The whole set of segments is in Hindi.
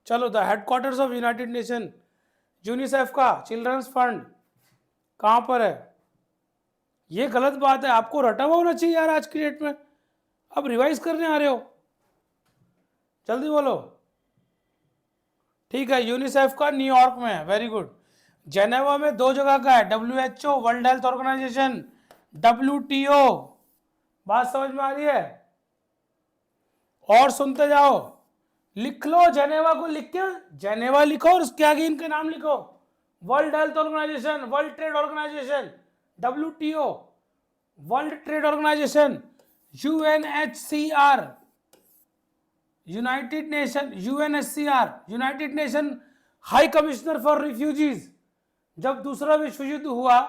चलो, the headquarters of United nation, UNICEF का चिल्ड्रंस फंड कहाँ पर है? ये गलत बात है, आपको रटा हुआ होना चाहिए यार आज की डेट में। अब रिवाइज करने आ रहे हो, जल्दी बोलो। ठीक है, यूनिसेफ का न्यूयॉर्क में है, वेरी गुड। जेनेवा में 2 जगह का है, WHO world health organisation, WTO। बात समझ में आ रही है? और सुनते जाओ, लिख लो जेनेवा को, लिख के जेनेवा लिखो और उसके आगे इनके नाम लिखो। World health organisation, world trade organisation, WTO, world trade organisation, UNHCR, united nation, UNHCR, united nation high commissioner for refugees. जब दूसरा विश्व युद्ध हुआ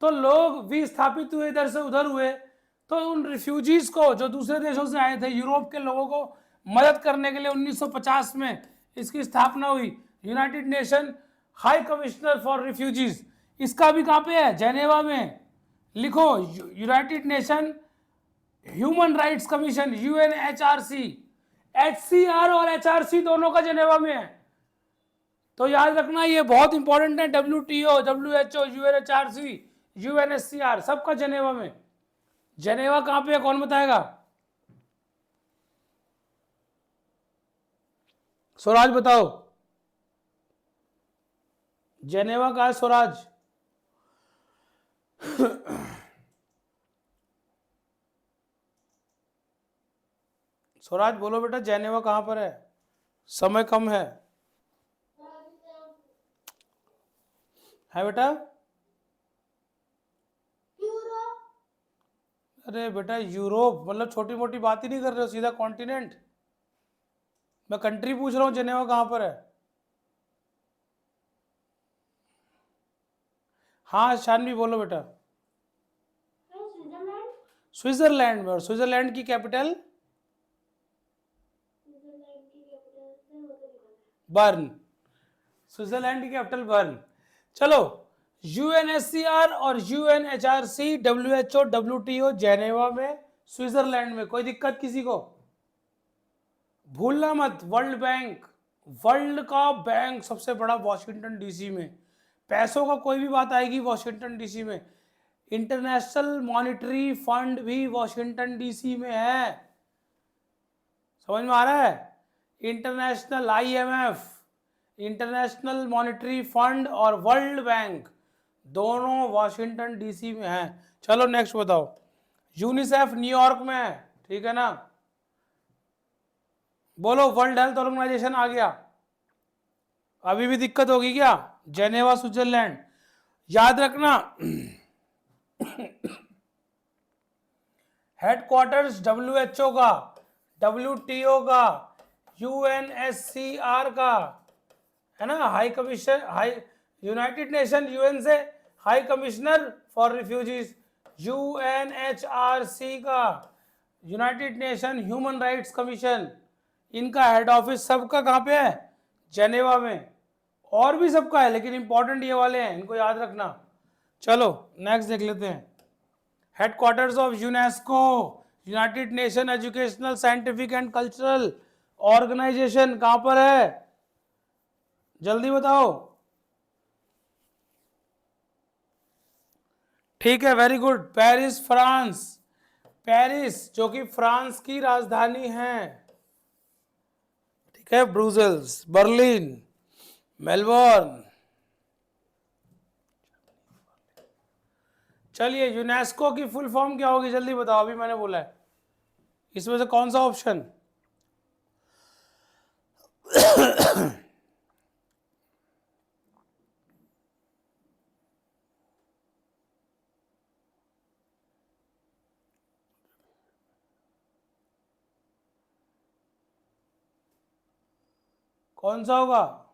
तो लोग विस्थापित हुए, इधर से उधर हुए, तो उन रिफ्यूजीज को जो दूसरे देशों से आए थे, यूरोप के लोगों को मदद करने के लिए 1950 में इसकी स्थापना हुई, United nation high commissioner for refugees. इसका भी कहाँ पे है? जेनेवा में। लिखो United nation human rights commission, UNHRC। HCR और HRC दोनों का जेनेवा में है, तो याद रखना ये बहुत इंपॉर्टेंट है। WTO, WHO, UNHRC, UNHCR सबका जेनेवा में। जेनेवा कहां पे है, कौन बताएगा? स्वराज बताओ, जेनेवा कहां है स्वराज? स्वराज बोलो बेटा, जेनेवा कहां पर है? समय कम है बेटा? अरे बेटा यूरोप मतलब छोटी मोटी बात ही नहीं कर रहे हो, सीधा कॉन्टिनेंट। मैं कंट्री पूछ रहा हूँ, जेनेवा कहां पर है? हाँ शानवी बोलो बेटा। स्विट्जरलैंड में। और स्विट्जरलैंड की कैपिटल? बर्न। स्विट्जरलैंड की कैपिटल बर्न। चलो, UNHCR और UNHRC, WHO, WTO जेनेवा में, स्विट्जरलैंड में। कोई दिक्कत किसी को? भूलना मत, वर्ल्ड बैंक, वर्ल्ड का बैंक सबसे बड़ा वॉशिंगटन DC में। पैसों का कोई भी बात आएगी वॉशिंगटन DC में। इंटरनेशनल मॉनिटरी फंड भी वॉशिंगटन DC में है, समझ में आ रहा है? International IMF, international monetary fund और वर्ल्ड बैंक दोनों वॉशिंगटन DC में है। चलो नेक्स्ट बताओ। यूनिसेफ न्यूयॉर्क में है, ठीक है ना? बोलो, वर्ल्ड हेल्थ ऑर्गेनाइजेशन आ गया। अभी भी दिक्कत होगी क्या? Geneva Switzerland. याद रखना हेडक्वार्टर्स WHO का, WTO का, UNHCR का, है ना? High commission, high United nation UN से high commissioner for refugees, UNHRC का, United nation human rights commission. इनका हेड ऑफिस सबका कहाँ पे है? जेनेवा में। और भी सबका है, लेकिन इंपॉर्टेंट ये वाले हैं, इनको याद रखना। चलो नेक्स्ट देख लेते हैं। Headquarters of UNESCO, united nation educational, scientific and cultural organisation कहां पर है? जल्दी बताओ। ठीक है, very good, Paris France. Paris जो कि फ्रांस की राजधानी है, ठीक है? Brussels, Berlin, Melbourne. चलिए, यूनेस्को की फुल फॉर्म क्या होगी, जल्दी बताओ, अभी मैंने बोला है। इसमें से कौन सा ऑप्शन? कौन सा होगा?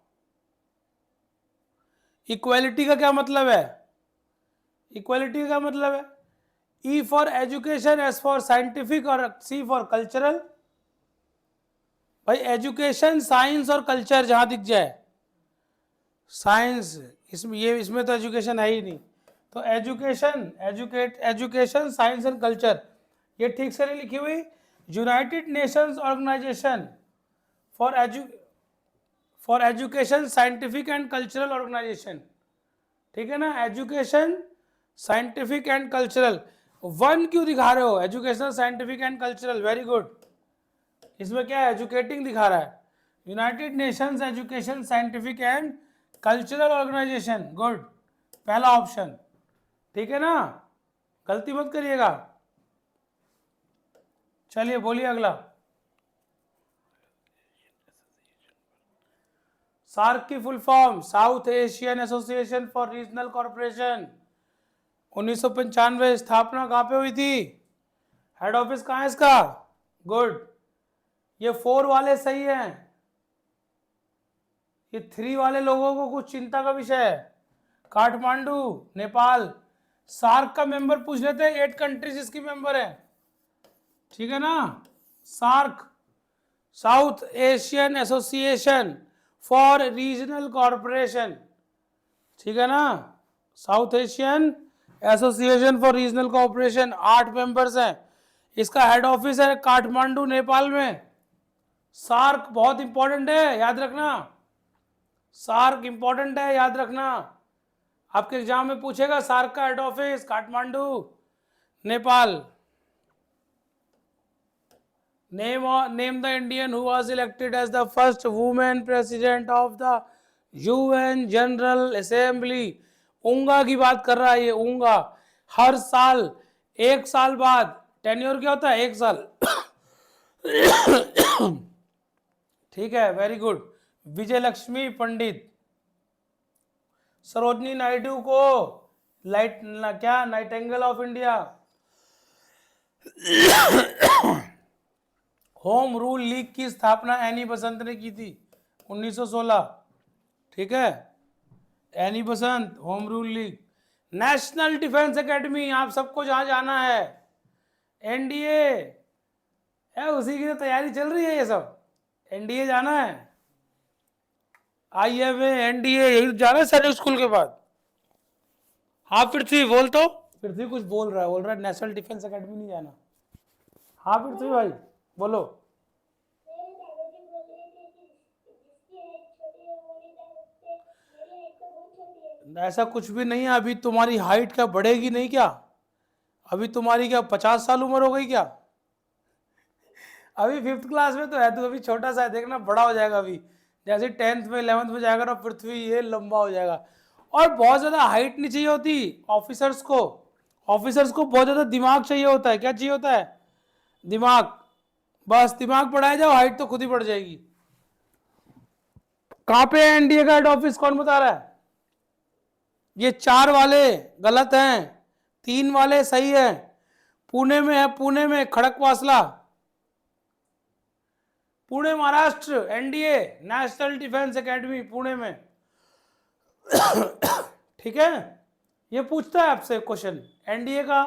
इक्वालिटी का क्या मतलब है? इक्वालिटी का क्या मतलब है? E for education, S for scientific और C फॉर कल्चरल। भाई एजुकेशन, साइंस और कल्चर जहां दिख जाए, साइंस, इसमें तो एजुकेशन है ही नहीं, तो education, education, science and culture, ये ठीक से नहीं लिखी हुई। United nations organisation for education, scientific and cultural organisation, ठीक है ना, एजुकेशन, साइंटिफिक एंड कल्चरल। 1 क्यों दिखा रहे हो, educational, scientific and cultural, very good. इसमें क्या है, एजुकेटिंग दिखा रहा है। United nations education, scientific and cultural organisation, good, पहला ऑप्शन, ठीक है ना, गलती मत करिएगा। चलिए बोलिए अगला। सार्क की full form, south Asian association for regional corporation. 1995 स्थापना कहाँ पे हुई थी, हेड ऑफिस कहाँ है इसका, गुड। ये 4 वाले सही हैं, ये 3 वाले लोगों को कुछ चिंता का विषय है। काठमांडू, नेपाल। सार्क का मेंबर पूछ लेते हैं, 8 कंट्रीज इसकी मेंबर है, ठीक है ना। SAARC, south Asian association for regional corporation, ठीक है ना, south Asian association for regional corporation, 8 members हैं। इसका हेड ऑफिस है काठमांडू, नेपाल में। सार्क बहुत इंपॉर्टेंट है, याद रखना, सार्क इंपॉर्टेंट है, याद रखना। आपके एग्जाम में पूछेगा सार्क का head office Kathmandu, Nepal. Name the Indian who was elected as the first woman president of the UN General Assembly। ऊंगा की बात कर रहा है ये, ऊंगा। हर साल 1 साल बाद, टेन्योर क्या होता है, 1 साल। ठीक है, वेरी गुड। विजय लक्ष्मी पंडित। सरोजनी नायडू को क्या Nightingale of India. Home rule league की स्थापना एनी बसंत ने की थी 1916, ठीक है, Annie Besant, home rule league. National defence academy, आप सबको जहां जाना है, एनडीए है, उसी की तो तैयारी चल रही है, ये सब एनडीए जाना है, आईएमए, एनडीए, यही जाना है सैनिक स्कूल के बाद। हाँ पृथ्वी बोल, तो पृथ्वी कुछ बोल रहा है नेशनल डिफेंस एकेडमी नहीं जाना। हाँ पृथ्वी भाई बोलो। ऐसा कुछ भी नहीं है, अभी तुम्हारी हाइट क्या बढ़ेगी नहीं क्या, अभी तुम्हारी क्या 50 साल उम्र हो गई क्या, अभी 5th क्लास में तो है, तो अभी छोटा सा है, देखना बड़ा हो जाएगा अभी, जैसे 10th में 11th में जाएगा ना पृथ्वी, ये लंबा हो जाएगा। और बहुत ज़्यादा हाइट नहीं चाहिए होती ऑफिसर्स को, ऑफिसर्स को बहुत ज़्यादा दिमाग चाहिए होता है। क्या चाहिए होता है, दिमाग, बस दिमाग बढ़ाया जाओ, हाइट तो खुद ही बढ़ जाएगी। कहाँ पे है एनडीए का हेड ऑफिस, कौन बता रहा है, ये 4 वाले गलत हैं, 3 वाले सही है। पुणे में है, पुणे में, Khadakwasla, Pune Maharashtra, NDA national defence academy Pune में। ठीक है, ये पूछता है आपसे क्वेश्चन, एनडीए का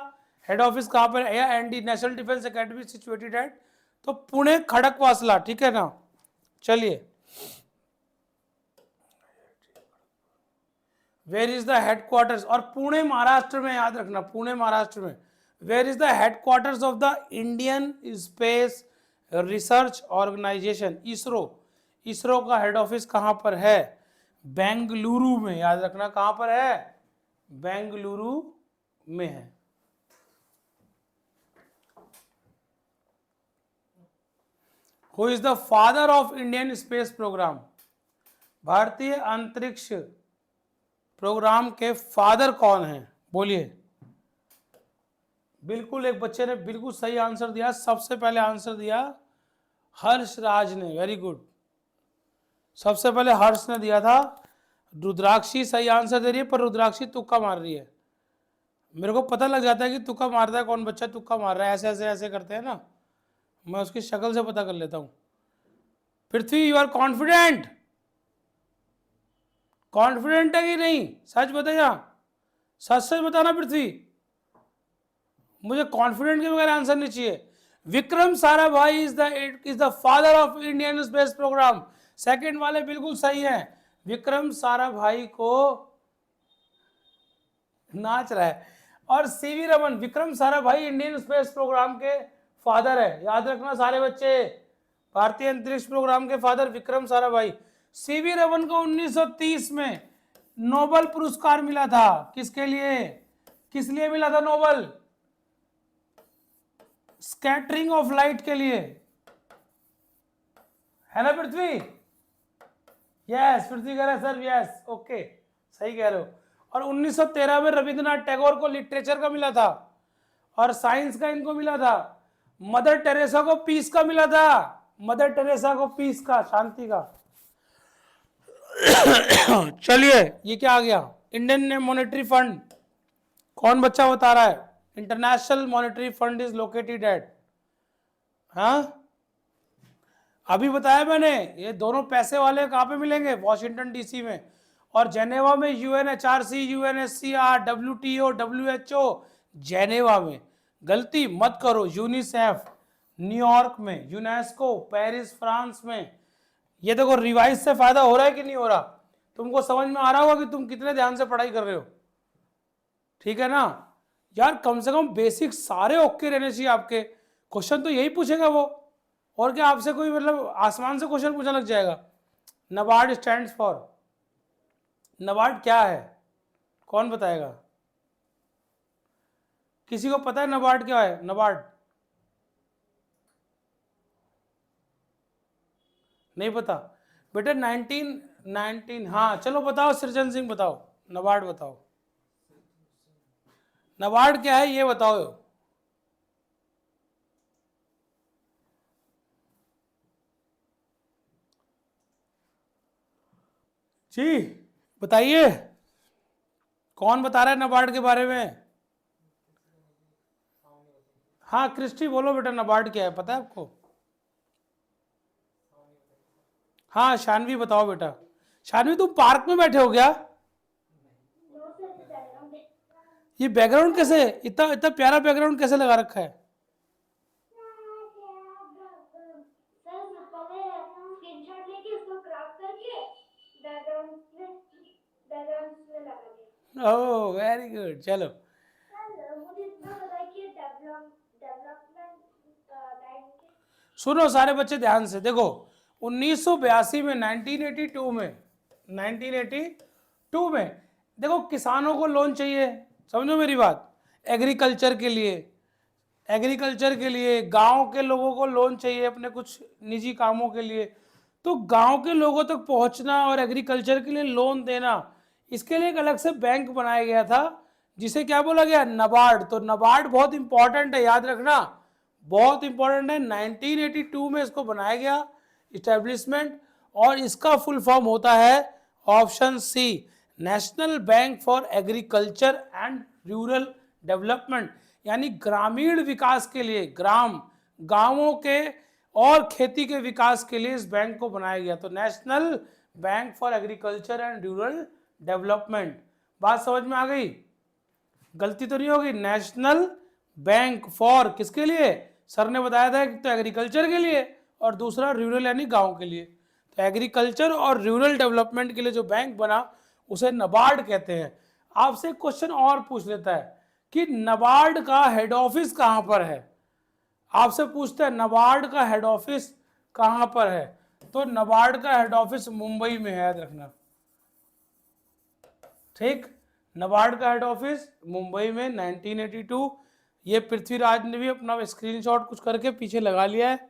हेड ऑफिस कहां पर है, या ND national defence academy situated at, तो पुणे खड़कवासला, ठीक है ना। चलिए, वेयर इज द हेडक्वार्टर्स, और पुणे महाराष्ट्र में, याद रखना पुणे महाराष्ट्र में। Where is the headquarters of the Indian space research organisation, ISRO. ISRO का हेड ऑफिस कहां पर है, बेंगलुरु में, याद रखना कहां पर है, बेंगलुरु में है। Who is the father of Indian space programme, भारतीय अंतरिक्ष प्रोग्राम के फादर कौन हैं, बोलिए। बिल्कुल, एक बच्चे ने बिल्कुल सही आंसर दिया, सबसे पहले आंसर दिया हर्ष राज ने, वेरी गुड, सबसे पहले हर्ष ने दिया था। रुद्राक्षी सही आंसर दे रही है, पर रुद्राक्षी तुक्का मार रही है। मेरे को पता लग जाता है कि तुक्का मारता है कौन बच्चा, तुक्का मार रहा है, ऐसे ऐसे ऐसे करते हैं ना, मैं उसकी शक्ल से पता कर लेता हूं। पृथ्वी, यू आर कॉन्फिडेंट, कॉन्फिडेंट है कि नहीं, सच बताइए, सच सच बताना पृथ्वी, मुझे कॉन्फिडेंट के बगैर आंसर नहीं चाहिए। Vikram Sarabhai is the father of Indian space programme, second वाले बिल्कुल सही हैं। विक्रम साराभाई को नाच रहा है, और CV Raman, Vikram Sarabhai Indian space programme के फादर है, याद रखना सारे बच्चे, भारतीय अंतरिक्ष प्रोग्राम के फादर विक्रम साराभाई। सीवी रमन को 1930 में नोबेल पुरस्कार मिला था। किसके लिए? किस लिए मिला था नोबेल? स्कैटरिंग ऑफ लाइट के लिए, है ना पृथ्वी? यस, पृथ्वी कह रहा है सर, यस, ओके, सही कह रहे हो। और 1913 में रविंद्रनाथ टैगोर को लिटरेचर का मिला था, और साइंस का इनको मिला था। मदर टेरेसा को पीस का मिला था, मदर टेरेसा को पीस का, शांति का। चलिए, ये क्या आ गया? इंडियन मॉनेटरी फंड, कौन बच्चा बता रहा है? International monetary fund is located at, हाँ अभी बताया मैंने, ये दोनों पैसे वाले कहाँ पे मिलेंगे? वॉशिंगटन डीसी में। और जेनेवा में यूएनएचआरसी, यूएनएससीआर, डब्ल्यूटीओ, डब्ल्यूएचओ, जेनेवा में। गलती मत करो। यूनिसेफ न्यूयॉर्क में, यूनेस्को पेरिस फ्रांस में। ये देखो, रिवाइज से फायदा हो रहा है कि नहीं हो रहा? तुमको समझ में आ रहा होगा कि तुम कितने ध्यान से पढ़ाई कर रहे हो, ठीक है ना यार? कम से कम बेसिक सारे ओके रहने चाहिए आपके। क्वेश्चन तो यही पूछेगा वो, और क्या आपसे कोई मतलब आसमान से क्वेश्चन पूछने लग जाएगा? नबार्ड स्टैंड्स फॉर, नबार्ड क्या है? कौन बताएगा? किसी को पता है नबार्ड क्या है? नबार्ड नहीं पता? बेटा 1919, हाँ चलो बताओ, सृजन सिंह बताओ, नबार्ड बताओ, नबार्ड क्या है ये बताओ। जी बताइए, कौन बता रहा है नबार्ड के बारे में? हाँ क्रिस्टी बोलो बेटा, नबार्ड क्या है पता है आपको? हाँ शानवी बताओ बेटा। शानवी तुम पार्क में बैठे हो क्या? ये बैकग्राउंड कैसे, इतना इतना प्यारा बैकग्राउंड कैसे लगा रखा है? ओह वेरी गुड, चलो। सुनो सारे बच्चे ध्यान से देखो, 1982 में, 1982 में देखो, किसानों को लोन चाहिए, समझो मेरी बात। एग्रीकल्चर के लिए, एग्रीकल्चर के लिए गांव के लोगों को लोन चाहिए अपने कुछ निजी कामों के लिए। तो गांव के लोगों तक पहुंचना और एग्रीकल्चर के लिए लोन देना, इसके लिए एक अलग से बैंक बनाया गया था, जिसे क्या बोला गया? नबार्ड। तो नबार्ड बहुत इंपॉर्टेंट है, याद रखना, बहुत इंपॉर्टेंट है। 1982 में इसको बनाया गया इस्टेब्लिशमेंट, और इसका फुल फॉर्म होता है option C, national bank for agriculture and rural development, यानी ग्रामीण विकास के लिए, गांवों के और खेती के विकास के लिए इस बैंक को बनाया गया। तो national bank for agriculture and rural development. बात समझ में आ गई? गलती तो नहीं होगी? नेशनल बैंक फॉर किसके लिए? सर ने बताया था कि तो एग्रीकल्चर के लिए, और दूसरा रूरल यानी गांव के लिए। तो एग्रीकल्चर और रूरल डेवलपमेंट के लिए जो बैंक बना उसे नबार्ड कहते हैं। आपसे क्वेश्चन और पूछ लेता है कि नबार्ड का हेड ऑफिस कहां पर है? आपसे पूछते हैं नबार्ड का हेड ऑफिस कहां पर है? तो नबार्ड का हेड ऑफिस मुंबई में है, याद रखना, ठीक। नबार्ड का हेड ऑफिस मुंबई में, 1982। ये पृथ्वीराज ने भी अपना स्क्रीनशॉट कुछ करके पीछे लगा लिया है,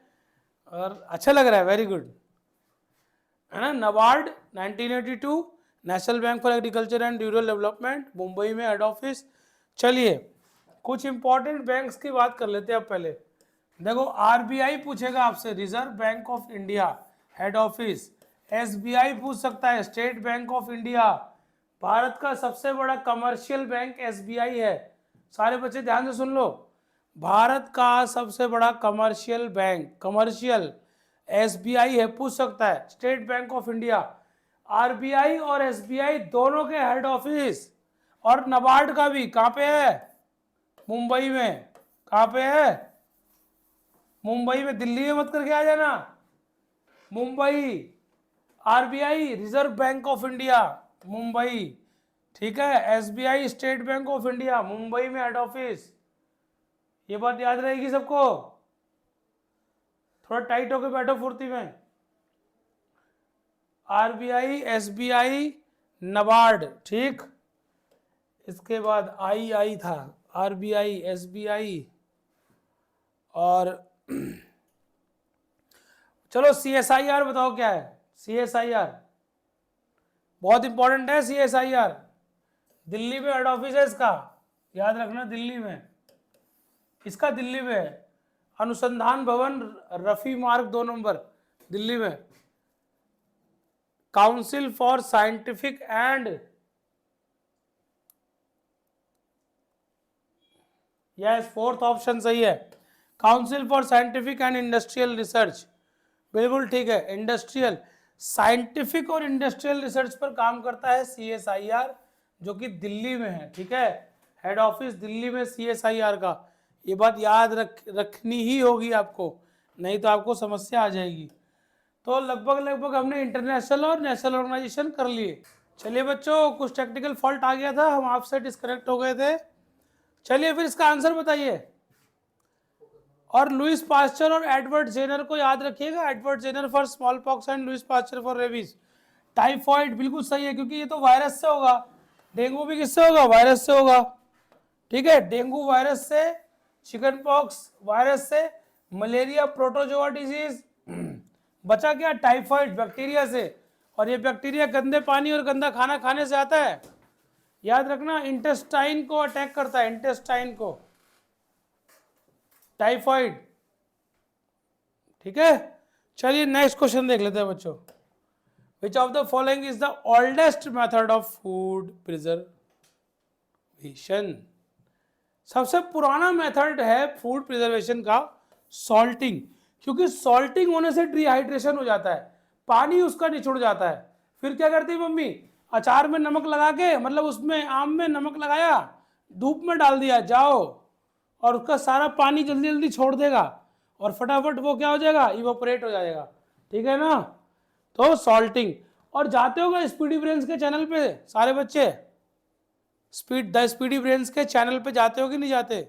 और अच्छा लग रहा है, वेरी गुड, है ना? NABARD 1982, national bank for agriculture and rural development, Mumbai में हेड ऑफिस। चलिए कुछ इंपॉर्टेंट बैंक्स की बात कर लेते हैं अब। पहले देखो, आरबीआई पूछेगा आपसे, reserve bank of India head office. SBI पूछ सकता है, state bank of India. Bharat का सबसे बड़ा कमर्शियल बैंक एसबीआई है। सारे बच्चे ध्यान से सुन लो, भारत का सबसे बड़ा कमर्शियल बैंक, कमर्शियल, एसबीआई है। पूछ सकता है state bank of India. RBI और एसबीआई दोनों के हेड ऑफिस, और नबार्ड का भी कहाँ पे है? मुंबई में। कहाँ पे है? मुंबई में। दिल्ली में मत करके आ जाना, Mumbai. RBI reserve bank of India, Mumbai, ठीक है। SBI state bank of India, Mumbai में हेड ऑफिस। ये बात याद रहेगी सबको, थोड़ा टाइट होकर बैठो फुर्ती में। आरबीआई, एसबीआई, नबार्ड, ठीक। इसके बाद आई था, आरबीआई, एसबीआई और चलो सीएसआईआर बताओ क्या है। सीएसआईआर बहुत इंपॉर्टेंट है। सीएसआईआर दिल्ली में हेड ऑफिस है इसका, याद रखना, दिल्ली में, इसका दिल्ली में है। अनुसंधान भवन, रफी मार्ग 2 नंबर, दिल्ली में। Council for scientific and, yes, 4th option सही है। Council for scientific and industrial research, बिल्कुल ठीक है। इंडस्ट्रियल, साइंटिफिक और इंडस्ट्रियल रिसर्च पर काम करता है सीएसआईआर, जो कि दिल्ली में है, ठीक है। हेड ऑफिस दिल्ली में सीएसआईआर का। ये बात याद रखनी ही होगी आपको, नहीं तो आपको समस्या आ जाएगी। तो लगभग हमने इंटरनेशनल और नेशनल ऑर्गेनाइजेशन कर लिए। चलिए बच्चों, कुछ टेक्निकल फॉल्ट आ गया था, हम आपसे डिस्कनेक्ट हो गए थे। चलिए फिर इसका आंसर बताइए। और लुइस पास्चर और एडवर्ड जेनर को याद रखिएगा। Edward Jenner for small pox and Louis Pasteur for rabies. Typhoid बिल्कुल सही है, क्योंकि ये तो वायरस से होगा। डेंगू भी किससे होगा? वायरस से होगा, ठीक है। डेंगू वायरस से, चिकन पॉक्स वायरस से, मलेरिया प्रोटोजोआ डिजीज, बचा क्या? टाइफॉइड बैक्टीरिया से। और ये बैक्टीरिया गंदे पानी और गंदा खाना खाने से आता है, याद रखना। इंटेस्टाइन को अटैक करता है, इंटेस्टाइन को, टाइफॉइड, ठीक है। चलिए नेक्स्ट क्वेश्चन देख लेते हैं बच्चों। Which of the following is the oldest method of food preservation? सबसे पुराना मेथड है फूड प्रिजर्वेशन का सॉल्टिंग, क्योंकि सॉल्टिंग होने से डिहाइड्रेशन हो जाता है, पानी उसका निचुड़ जाता है। फिर क्या करती है मम्मी? अचार में नमक लगा के, मतलब उसमें आम में नमक लगाया, धूप में डाल दिया, जाओ, और उसका सारा पानी जल्दी जल्दी छोड़ देगा और फटाफट वो क्या हो जाएगा? इवोपरेट हो जाएगा, ठीक है ना। तो सॉल्टिंग। और जाते होगा स्पीडी ब्रेन्स के चैनल पे सारे बच्चे, द स्पीडी ब्रेन्स के चैनल पे जाते हो कि नहीं जाते?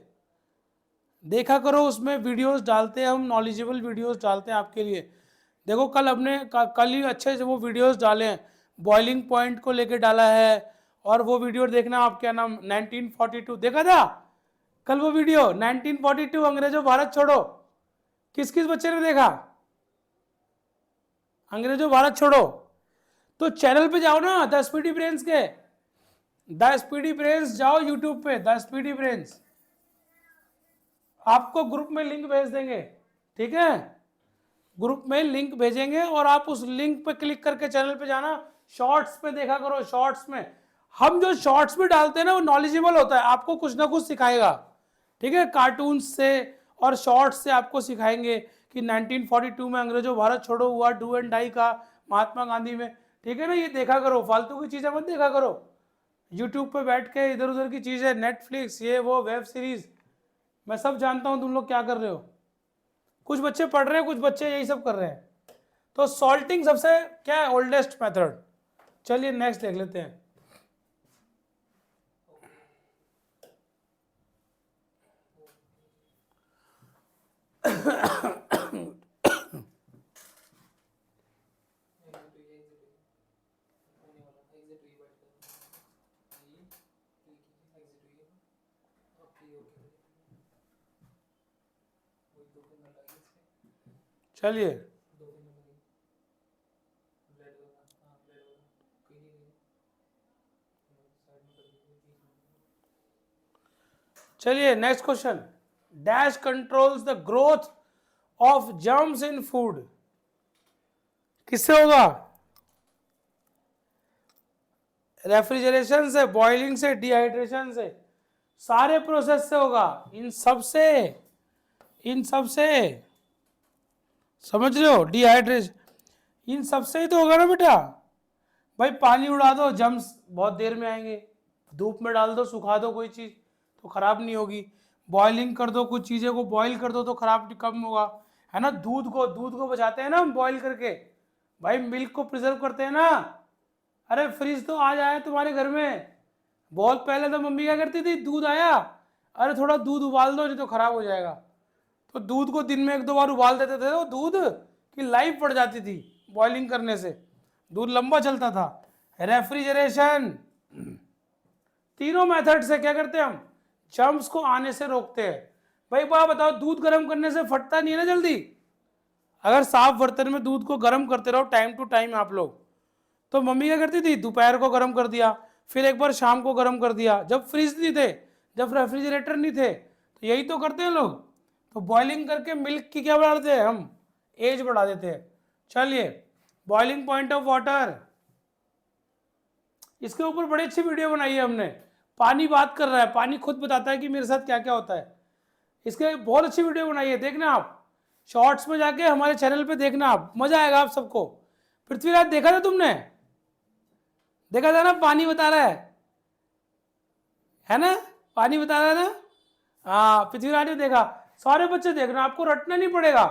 देखा करो, उसमें वीडियोस डालते हैं हम, नॉलेजेबल वीडियोस डालते हैं आपके लिए। देखो कल ही अच्छे से वो वीडियोस डाले हैं, बॉइलिंग पॉइंट को लेके डाला है। और वो वीडियो देखना आप, क्या नाम, 1942 देखा था कल वो वीडियो, 1942 अंग्रेजों भारत छोड़ो। किस किस बच्चे ने देखा? अंग्रेजों भारत छोड़ो। तो चैनल पे जाओ ना, द स्पीडी ब्रेन्स के, द स्पीडी ब्रेन्स, जाओ यूट्यूब पे, द स्पीडी ब्रेन्स। आपको ग्रुप में लिंक भेज देंगे, ठीक है। ग्रुप में लिंक भेजेंगे और आप उस लिंक पे क्लिक करके चैनल पे जाना, शॉर्ट्स पे देखा करो। शॉर्ट्स में हम जो शॉर्ट्स में डालते हैं ना, वो नॉलेजेबल होता है, आपको कुछ ना कुछ सिखाएगा, ठीक है। कार्टून से और शॉर्ट्स से आपको सिखाएंगे कि 1942 में अंग्रेजों भारत छोड़ो हुआ, डू एंड डाई का, महात्मा गांधी में, ठीक है ना। ये देखा करो, फालतू की चीजें मत देखा करो। यूट्यूब पे बैठ के इधर उधर की चीजें, नेटफ्लिक्स, ये वो वेब सीरीज, मैं सब जानता हूं तुम लोग क्या कर रहे हो। कुछ बच्चे पढ़ रहे हैं, कुछ बच्चे यही सब कर रहे हैं। तो सॉल्टिंग सबसे क्या है? Oldest method. चलिए नेक्स्ट देख लेते हैं। चलिए चलिए next question. Dash controls the growth of germs in food? किससे होगा? रेफ्रिजरेशन से, बॉइलिंग से, डिहाइड्रेशन से, सारे प्रोसेस से होगा। इन सब से समझ रहे हो? डिहाइड्रेशन इन सब से ही तो होगा ना बेटा। भाई पानी उड़ा दो, जर्म्स बहुत देर में आएंगे। धूप में डाल दो, सुखा दो कोई चीज तो खराब नहीं होगी। बॉइलिंग कर दो, कुछ चीजें को बॉईल कर दो तो खराब कम होगा, है ना। दूध को बचाते हैं ना हम बॉईल करके। भाई मिल्क को प्रिजर्व करते हैं ना। अरे फ्रिज तो आज आया तुम्हारे घर में, बहुत पहले तो मम्मी क्या करती थी, दूध आया, अरे थोड़ा दूध उबाल दो नहीं तो खराब हो जाएगा। तो दूध को दिन में 1-2 बार उबाल देते थे, तो दूध की लाइफ बढ़ जाती थी बॉइलिंग करने से। दूध लंबा चलता था। रेफ्रिजरेशन, तीनों मेथड से क्या करते हैं हम, जर्म्स को आने से रोकते हैं। भाई बात बताओ, दूध गर्म करने से फटता नहीं है ना जल्दी? अगर साफ बर्तन में दूध को गर्म करते रहो टाइम टू टाइम आप लोग, तो मम्मी क्या करती थी, दोपहर को गर्म कर दिया, फिर एक बार शाम को गर्म कर दिया, जब फ्रिज नहीं थे, जब रेफ्रिजरेटर नहीं थे, तो यही तो करते हैं लोग। तो बॉइलिंग करके मिल्क की क्या बढ़ा देते हैं हम, एज बढ़ा देते हैं। चलिए, बॉइलिंग पॉइंट ऑफ वाटर, इसके ऊपर बड़ी अच्छी वीडियो बनाई है हमने। पानी बात कर रहा है, पानी खुद बताता है कि मेरे साथ क्या क्या होता है। इसके बहुत अच्छी वीडियो बनाई है, देखना आप शॉर्ट्स में जाके हमारे चैनल पे देखना आप, मजा आएगा आप सबको। पृथ्वीराज देखा था तुमने, देखा था ना, पानी बता रहा है ना, पानी बता रहा है ना। हाँ, पृथ्वीराज ने देखा, सारे बच्चे देखना, आपको रटना नहीं पड़ेगा,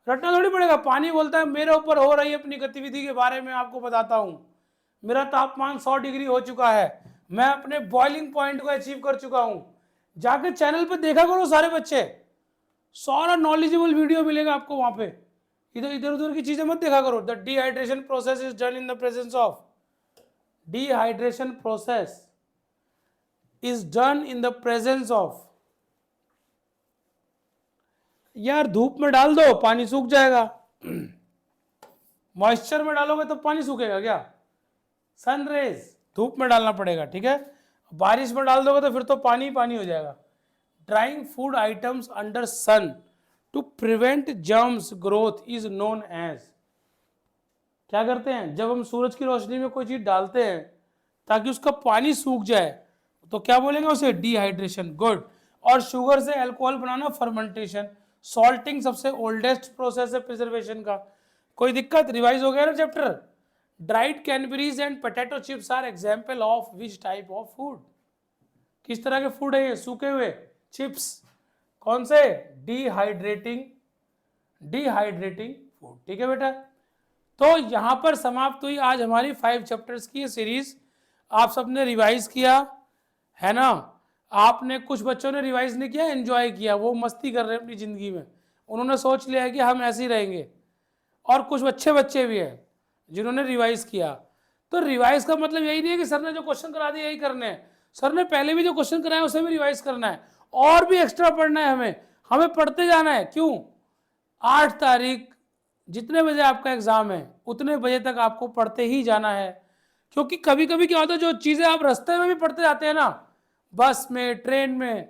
रटना थोड़ी पड़ेगा। पानी बोलता है मेरे ऊपर हो रही अपनी गतिविधि के बारे में आपको बताता हूं, मेरा तापमान 100 डिग्री हो चुका है, मैं अपने बॉइलिंग पॉइंट को अचीव कर चुका हूं। जाके चैनल पे देखा करो सारे बच्चे, सारा नॉलेजेबल वीडियो मिलेगा आपको वहां पे। इधर इधर उधर की चीजें मत देखा करो। The dehydration process is done in the presence of, dehydration process is done in the presence of. यार धूप में डाल दो पानी सूख जाएगा, मॉइस्चर में डालोगे तो पानी सूखेगा क्या? सनरेज, धूप में डालना पड़ेगा, ठीक है। बारिश में डाल दोगे तो फिर तो पानी पानी हो जाएगा। Drying food items under sun to prevent germs growth is known as, क्या करते हैं जब हम सूरज की रोशनी में कोई चीज डालते हैं ताकि उसका पानी सूख जाए, तो क्या बोलेंगे उसे, डिहाइड्रेशन। गुड। और शुगर से अल्कोहल बनाना, फर्मेंटेशन। सॉल्टिंग सबसे ओल्डेस्ट प्रोसेस है प्रिजर्वेशन का। कोई दिक्कत, रिवाइज हो गया ना chapter. Dried cranberries and potato chips are example of which type of food, किस तरह के फूड है ये, सूखे हुए चिप्स, कौन से, डिहाइड्रेटिंग, डिहाइड्रेटिंग फूड, ठीक है बेटा। तो यहां पर समाप्त हुई आज हमारी 5 चैप्टर्स की सीरीज। आप सबने रिवाइज किया है ना, आपने, कुछ बच्चों ने रिवाइज नहीं किया, एंजॉय किया, वो मस्ती कर रहे हैं अपनी जिंदगी में, उन्होंने सोच लिया है कि हम ऐसे ही रहेंगे। और कुछ अच्छे बच्चे भी हैं जिन्होंने रिवाइज किया। तो रिवाइज का मतलब यही नहीं है कि सर ने जो क्वेश्चन करा दिया यही करने हैं, सर ने पहले भी जो क्वेश्चन कराया उसे भी रिवाइज करना है, और भी एक्स्ट्रा पढ़ना है हमें, हमें पढ़ते जाना है। क्यों? 8 तारीख जितने बजे आपका एग्जाम है उतने बजे तक आपको पढ़ते ही जाना है। क्योंकि कभी कभी क्या होता है, जो चीजें आप रास्ते में भी पढ़ते जाते हैं ना, बस में, ट्रेन में,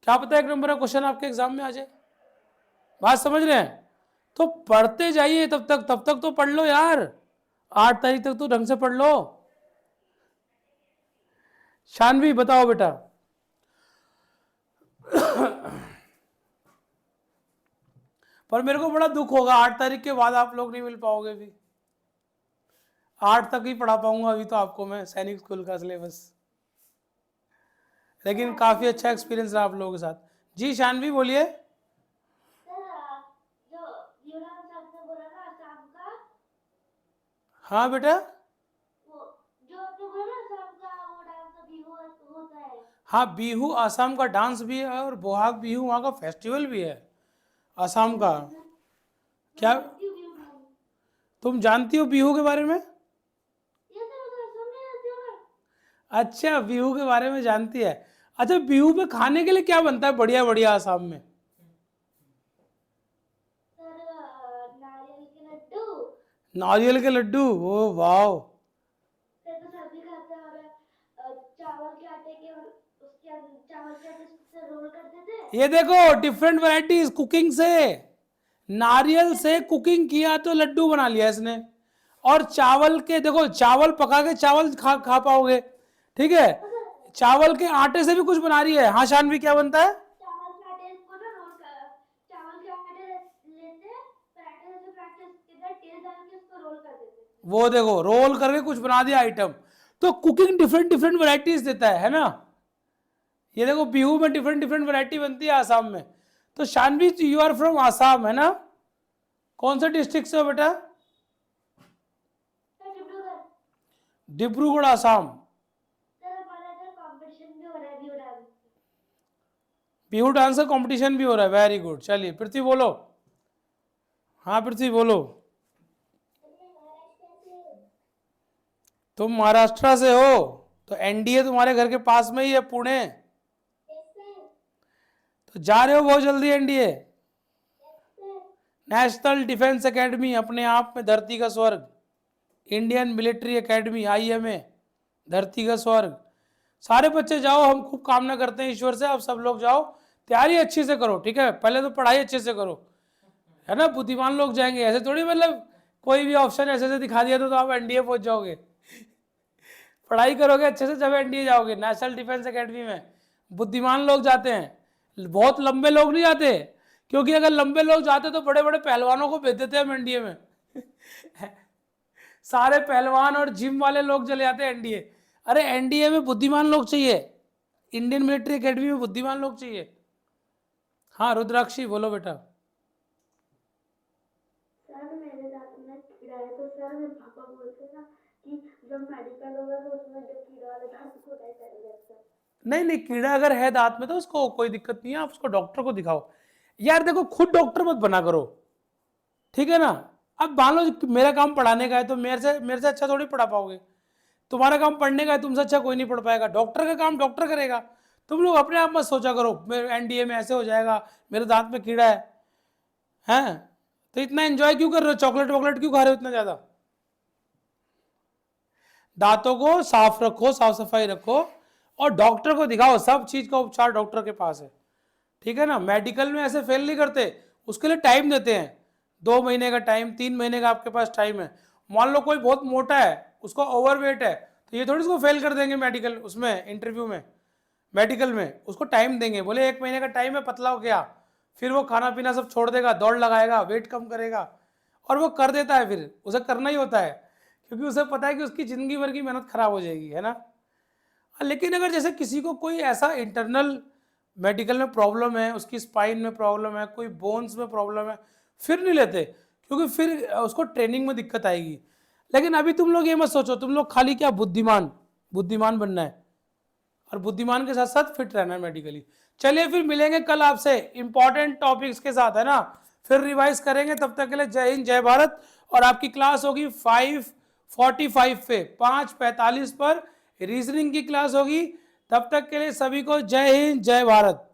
क्या पता 1 नंबर का क्वेश्चन आपके एग्जाम में आ जाए। बात समझ रहे हैं? तो पढ़ते जाइए, तब तक तो पढ़ लो यार, 8 तारीख तक तो ढंग से पढ़ लो। शानवी बताओ बेटा। पर मेरे को बड़ा दुख होगा, 8 तारीख के बाद आप लोग नहीं मिल पाओगे भी, 8 तक ही पढ़ा पाऊंगा अभी तो आपको मैं, सैनिक स्कूल का सिलेबस। लेकिन काफी अच्छा एक्सपीरियंस रहा आप लोगों के साथ। जी शानवी बोलिए। हाँ बेटा, हाँ बिहू आसाम का डांस भी है, और बोहाग बिहू वहाँ का फेस्टिवल भी है आसाम का। क्या तुम जानती हो बिहू के बारे में? अच्छा, बिहू के बारे में जानती है। अच्छा, बिहू में खाने के लिए क्या बनता है बढ़िया बढ़िया आसाम में? नारियल के लड्डू, ओ वाह। ये देखो डिफरेंट वैरायटीज कुकिंग से, नारियल से कुकिंग किया तो लड्डू बना लिया इसने। और चावल के, देखो चावल पका के चावल खा पाओगे, ठीक है। चावल के आटे से भी कुछ बना रही है। हाँ शानवी, क्या बनता है? वो देखो रोल करके कुछ बना दिया आइटम। तो कुकिंग डिफरेंट डिफरेंट वैरायटीज देता है ना। ये देखो बिहू में डिफरेंट डिफरेंट वैरायटी बनती है आसाम में। तो Shanvi you are from Assam है ना, कौन सा डिस्ट्रिक्ट से हो बेटा? डिब्रूगढ़ आसाम। बिहू डांस का कंपटीशन भी हो रहा है, वेरी गुड। चलिए पृथ्वी बोलो। हाँ पृथ्वी बोलो। तुम महाराष्ट्र से हो तो एनडीए तुम्हारे घर के पास में ही है, पुणे। तो जा रहे हो बहुत जल्दी एनडीए। नेशनल डिफेंस एकेडमी, अपने आप में धरती का स्वर्ग। इंडियन मिलिट्री एकेडमी, आईएमए, धरती का स्वर्ग। सारे बच्चे जाओ, हम खूब कामना करते हैं ईश्वर से, आप सब लोग जाओ, तैयारी अच्छी से करो, ठीक है। पहले तो पढ़ाई अच्छे से करो, है ना। बुद्धिमान लोग जाएंगे, ऐसे थोड़ी मतलब कोई भी ऑप्शन ऐसे से दिखा दिया तो आप एनडीए पहुंच जाओगे। पढ़ाई करोगे अच्छे से जब एनडीए जाओगे। नेशनल डिफेंस एकेडमी में बुद्धिमान लोग जाते हैं, बहुत लंबे लोग नहीं जाते, क्योंकि अगर लंबे लोग जाते तो बड़े बड़े पहलवानों को भेज देते हैं एनडीए में। सारे पहलवान और जिम वाले लोग चले जाते हैं एनडीए। अरे एनडीए में बुद्धिमान लोग चाहिए, इंडियन मिलिट्री एकेडमी में बुद्धिमान लोग चाहिए। हाँ रुद्राक्षी, बोलो बेटा। सर मेरे दांत में कीड़ा है, तो सर मेरे पापा बोलते ना कि जब मेडिकल होगा तो उसमें जो कीड़ा वाले दांत को नहीं करेंगे सर। नहीं नहीं, कीड़ा अगर है दांत में तो उसको कोई दिक्कत नहीं है, आप उसको डॉक्टर को दिखाओ। यार देखो, खुद डॉक्टर मत बना करो, ठीक है ना। अब मान लो मेरा काम पढ़ाने का है, तो मेरे से अच्छा थोड़ी पढ़ा पाओगे। तुम्हारा काम पढ़ने का है, तुमसे अच्छा कोई नहीं पढ़ पाएगा। डॉक्टर का काम डॉक्टर करेगा। तुम लोग अपने आप मत सोचा करो मेरे एनडीए में ऐसे हो जाएगा, मेरे दांत में कीड़ा है, हैं। तो इतना एंजॉय क्यों कर रहे हो, चॉकलेट वॉकलेट क्यों खा रहे हो इतना ज्यादा। दांतों को साफ रखो, साफ सफाई रखो, और डॉक्टर को दिखाओ। सब चीज का उपचार डॉक्टर के पास है, ठीक है ना। मेडिकल में ऐसे फेल नहीं करते, उसके लिए टाइम देते हैं। 2 महीने का टाइम, 3 महीने का आपके पास टाइम है। मान लो कोई बहुत मोटा है, उसको ओवरवेट है, तो ये थोड़ी उसको फेल कर देंगे मेडिकल उसमें, इंटरव्यू में। मेडिकल में उसको टाइम देंगे, बोले 1 महीने का टाइम है, पतला हो गया, फिर वो खाना पीना सब छोड़ देगा, दौड़ लगाएगा, वेट कम करेगा, और वो कर देता है। फिर उसे करना ही होता है, क्योंकि उसे पता है कि उसकी जिंदगी भर की मेहनत खराब हो जाएगी, है ना। लेकिन अगर जैसे किसी को कोई ऐसा इंटरनल मेडिकल में प्रॉब्लम है, उसकी स्पाइन में प्रॉब्लम है, कोई बोन्स में प्रॉब्लम है, फिर नहीं लेते, क्योंकि फिर उसको ट्रेनिंग में दिक्कत आएगी। लेकिन अभी तुम लोग ये मत सोचो, तुम लोग खाली क्या बुद्धिमान बुद्धिमान बनना है, और बुद्धिमान के साथ साथ फिट रहना है मेडिकली। चलिए फिर मिलेंगे कल आपसे इंपॉर्टेंट टॉपिक्स के साथ, है ना। फिर रिवाइज करेंगे, तब तक के लिए जय हिंद, जय भारत। और आपकी क्लास होगी 5:45 पे, 5:45 पर रीजनिंग की क्लास होगी। तब तक के लिए सभी को जय हिंद, जय भारत।